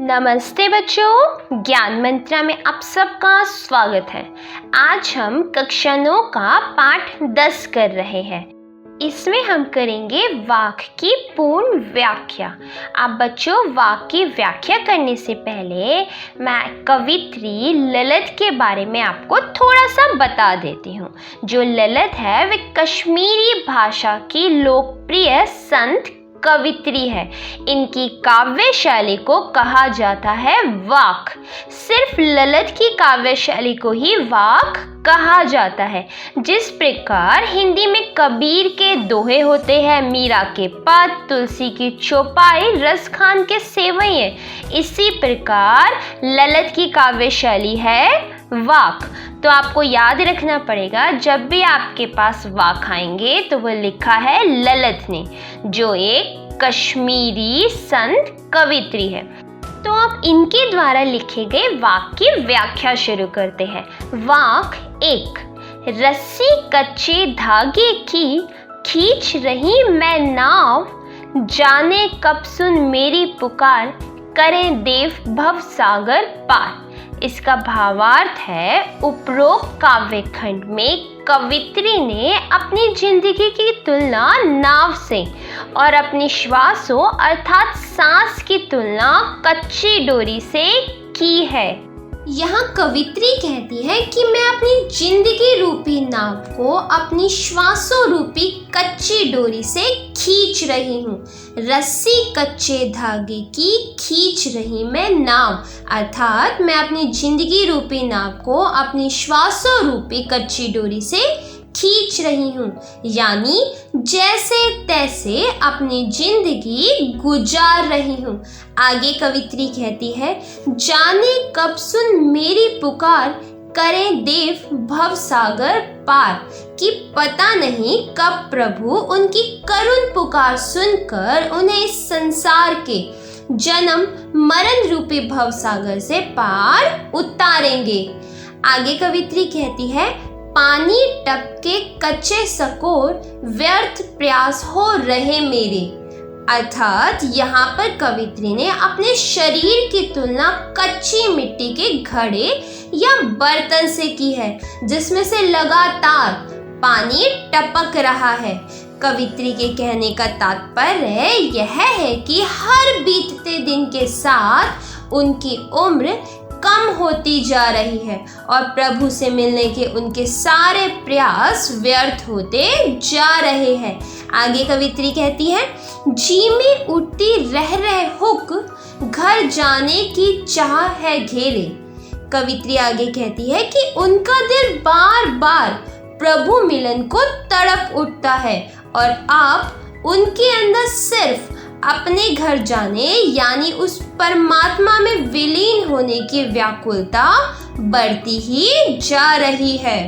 नमस्ते बच्चों, ज्ञान मंत्रा में आप सबका स्वागत है। आज हम कक्षा 9 का पाठ 10 कर रहे हैं। इसमें हम करेंगे वाक्य की पूर्ण व्याख्या। आप बच्चों, वाक्य की व्याख्या करने से पहले मैं कवित्री ललित के बारे में आपको थोड़ा सा बता देती हूँ। जो ललित है वे कश्मीरी भाषा की लोकप्रिय संत कवित्री है। इनकी काव्य शैली को कहा जाता है वाक। सिर्फ ललित की काव्य शैली को ही वाक कहा जाता है। जिस प्रकार हिंदी में कबीर के दोहे होते हैं, मीरा के पद, तुलसी की चौपाई, रसखान के सेवैये, इसी प्रकार ललित की काव्य शैली है वाक। तो आपको याद रखना पड़ेगा, जब भी आपके पास वाक आएंगे तो वह लिखा है ललित ने, जो एक कश्मीरी संत कवित्री है। तो आप इनके द्वारा लिखे गए वाक की व्याख्या शुरू करते हैं। वाक 1। रस्सी कच्चे धागे की खींच रही मैं नाव, जाने कब सुन मेरी पुकार, करें देव भव सागर पार। इसका भावार्थ है, उपरोक्त काव्य खंड में कवित्री ने अपनी जिंदगी की तुलना नाव से और अपनी श्वासों अर्थात सांस की तुलना कच्ची डोरी से की है। यहाँ कवित्री कहती है कि मैं अपनी जिंदगी रूपी नाव को अपनी श्वासों रूपी कच्ची डोरी से खींच रही हूँ। रस्सी कच्चे धागे की खींच रही मैं नाव, अर्थात मैं अपनी जिंदगी रूपी नाव को अपनी श्वासों रूपी कच्ची डोरी से खींच रही हूँ, यानी जैसे तैसे अपनी जिंदगी गुजार रही हूँ। आगे कवित्री कहती है, जाने कब सुन मेरी पुकार, करें देव भव सागर पार, कि पता नहीं कब प्रभु उनकी करुण पुकार सुनकर उन्हें इस संसार के जन्म मरण रूपी भव सागर से पार उतारेंगे। आगे कवित्री कहती है, पानी टपके कच्चे सकोर, व्यर्थ प्रयास हो रहे मेरे, अर्थात यहाँ पर कवित्री ने अपने शरीर की तुलना कच्ची मिट्टी के घड़े या बर्तन से की है, जिसमें से लगातार पानी टपक रहा है। कवित्री के कहने का तात्पर्य यह है कि हर बीतते दिन के साथ उनकी उम्र कम होती जा रही है और प्रभु से मिलने के उनके सारे प्रयास व्यर्थ होते जा रहे हैं। आगे कवित्री कहती है, जी में उठती रह रहे हुक, घर जाने की चाह है घेरे। कवित्री आगे कहती है कि उनका दिल बार बार प्रभु मिलन को तड़प उठता है और आप उनके अंदर सिर्फ अपने घर जाने यानी उस परमात्मा में विलीन होने की व्याकुलता बढ़ती ही जा रही है।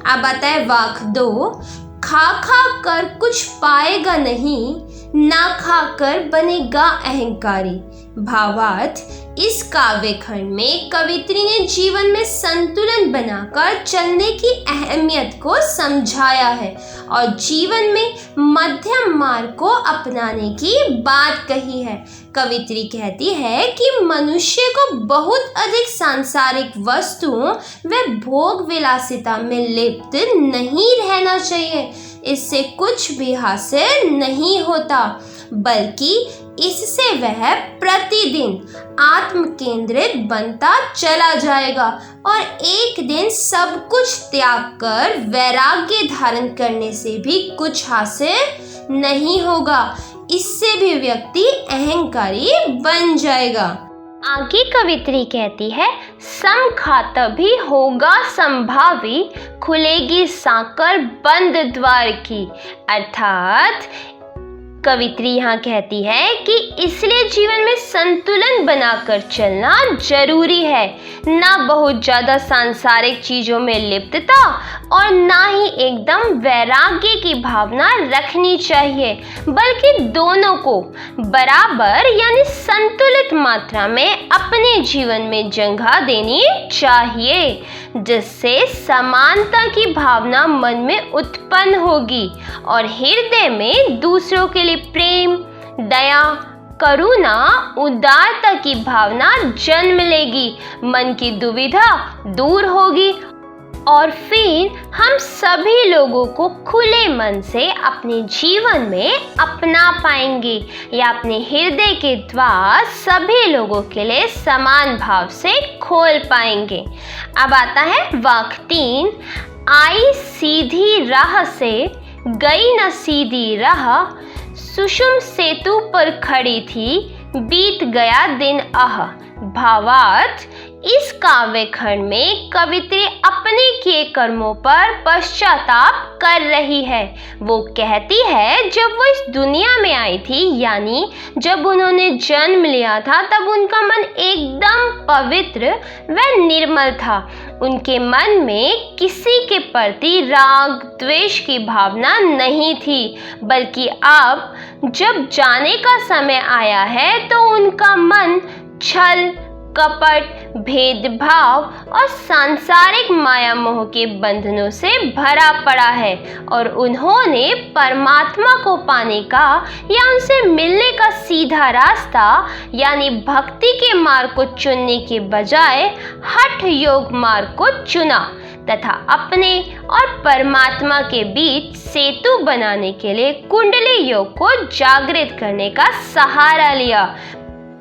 अब आता है वाक 2। खा खा कर कुछ पाएगा नहीं, ना खाकर बनेगा अहंकारी। भावार्थ, इस काव्य खंड में कवित्री ने जीवन में संतुलन बनाकर चलने की अहमियत को समझाया है और जीवन में मध्यम मार्ग को अपनाने की बात कही है। कवित्री कहती है कि मनुष्य को बहुत अधिक सांसारिक वस्तुओं व भोग विलासिता में लिप्त नहीं रहना चाहिए। इससे कुछ भी हासिल नहीं होता, बल्कि इससे वह प्रतिदिन आत्म केंद्रित बनता चला जाएगा और एक दिन सब कुछ त्याग कर वैराग्य धारण करने से भी कुछ हासिल नहीं होगा। इससे भी व्यक्ति अहंकारी बन जाएगा। आगे कवित्री कहती है, सम खाता भी होगा संभावी, खुलेगी साकर बंद द्वार की। अर्थात कवित्री यहाँ कहती है कि इसलिए जीवन में संतुलन बनाकर चलना जरूरी है। ना बहुत ज़्यादा सांसारिक चीज़ों में लिप्तता और ना ही एकदम वैराग्य की भावना रखनी चाहिए, बल्कि दोनों को बराबर यानी संतुलित मात्रा में अपने जीवन में जगह देनी चाहिए, जिससे समानता की भावना मन में उत्पन्न होगी और हृदय में दूसरों के लिए प्रेम, दया, करुणा, उदारता की भावना जन्म लेगी, मन की दुविधा दूर होगी और फिर हम सभी लोगों को खुले मन से अपने जीवन में अपना पाएंगे या अपने हृदय के द्वार सभी लोगों के लिए समान भाव से खोल पाएंगे। अब आता है वाक्य 3। आई सीधी राह से गई न सीधी राह, सुषुम सेतु पर खड़ी थी, बीत गया दिन आह। भावार्थ, इस काव्य खंड में कवित्री अपने किए कर्मों पर पश्चाताप कर रही है। वो कहती है जब वो इस दुनिया में आई थी, यानी जब उन्होंने जन्म लिया था, तब उनका मन एकदम पवित्र व निर्मल था। उनके मन में किसी के प्रति राग द्वेष की भावना नहीं थी, बल्कि अब जब जाने का समय आया है तो उनका मन छल, कपट, भेदभाव और सांसारिक माया मोह के बंधनों से भरा पड़ा है और उन्होंने परमात्मा को पाने का या उनसे मिलने का सीधा रास्ता यानी भक्ति के मार्ग को चुनने के बजाय हठ योग मार्ग को चुना तथा अपने और परमात्मा के बीच सेतु बनाने के लिए कुंडली योग को जागृत करने का सहारा लिया,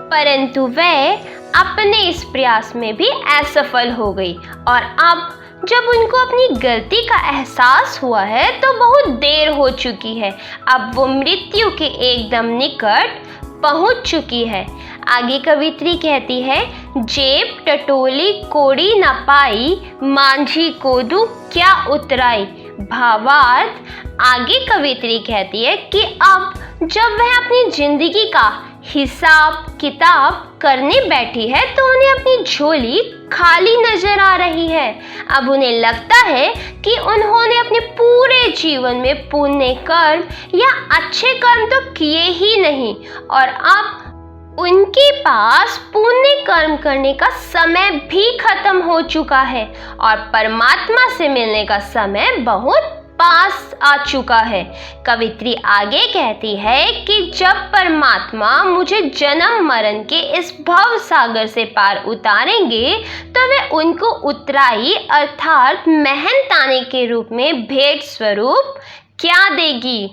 परंतु वह अपने इस प्रयास में भी असफल हो गई और अब जब उनको अपनी गलती का एहसास हुआ है तो बहुत देर हो चुकी है। अब वो मृत्यु के एकदम निकट पहुंच चुकी है। आगे कवित्री कहती है, जेब टटोली कोड़ी न पाई, मांझी कोदू क्या उतराई। भावार्थ, आगे कवित्री कहती है कि अब जब वह अपनी जिंदगी का हिसाब किताब करने बैठी है तो उन्हें अपनी झोली खाली नजर आ रही है। अब उन्हें लगता है कि उन्होंने अपने पूरे जीवन में पुण्य कर्म या अच्छे कर्म तो किए ही नहीं और अब उनके पास पुण्य कर्म करने का समय भी खत्म हो चुका है और परमात्मा से मिलने का समय बहुत पास आ चुका है। कवित्री आगे कहती है कि जब परमात्मा मुझे जन्म मरण के इस भव सागर से पार उतारेंगे तो वे उनको उतराई अर्थात मेहनताने के रूप में भेंट स्वरूप क्या देगी।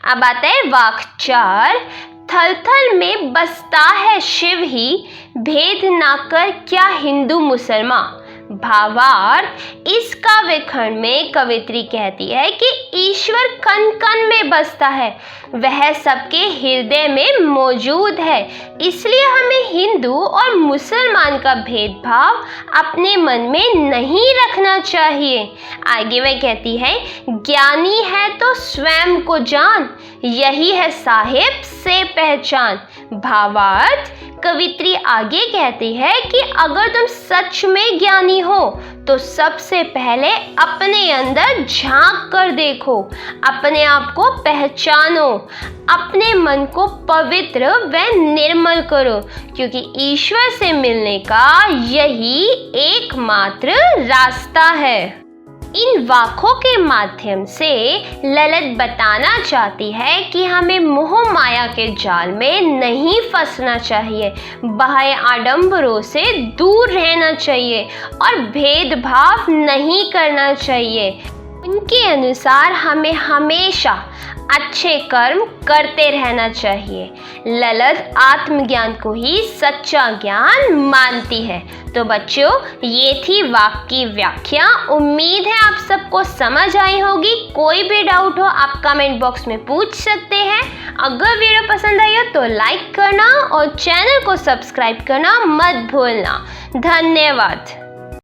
अब आता है वाक्य 4। थल थल में बसता है शिव ही, भेद ना कर क्या हिंदू मुसलमान। भावार्थ, इस काव्य खंड में कवित्री कहती है कि ईश्वर कण कण में बसता है, वह सबके हृदय में मौजूद है, इसलिए हमें हिंदू और मुसलमान का भेदभाव अपने मन में नहीं रखना चाहिए। आगे वह कहती है, ज्ञानी है तो स्वयं को जान, यही है साहिब से पहचान। भावार्थ, कवित्री आगे कहती है कि अगर तुम सच में ज्ञानी हो तो सबसे पहले अपने अंदर झांक कर देखो, अपने आप को पहचानो, अपने मन को पवित्र व निर्मल करो, क्योंकि ईश्वर से मिलने का यही एकमात्र रास्ता है। इन वाक्यों के माध्यम से ललित बताना चाहती है कि हमें मोह माया के जाल में नहीं फंसना चाहिए, बाह्य आडंबरों से दूर रहना चाहिए और भेदभाव नहीं करना चाहिए। उनके अनुसार हमें हमेशा अच्छे कर्म करते रहना चाहिए। ललित आत्मज्ञान को ही सच्चा ज्ञान मानती है। तो बच्चों, ये थी वाक्य की व्याख्या। उम्मीद है आप सबको समझ आई होगी। कोई भी डाउट हो आप कमेंट बॉक्स में पूछ सकते हैं। अगर वीडियो पसंद आई हो तो लाइक करना और चैनल को सब्सक्राइब करना मत भूलना। धन्यवाद।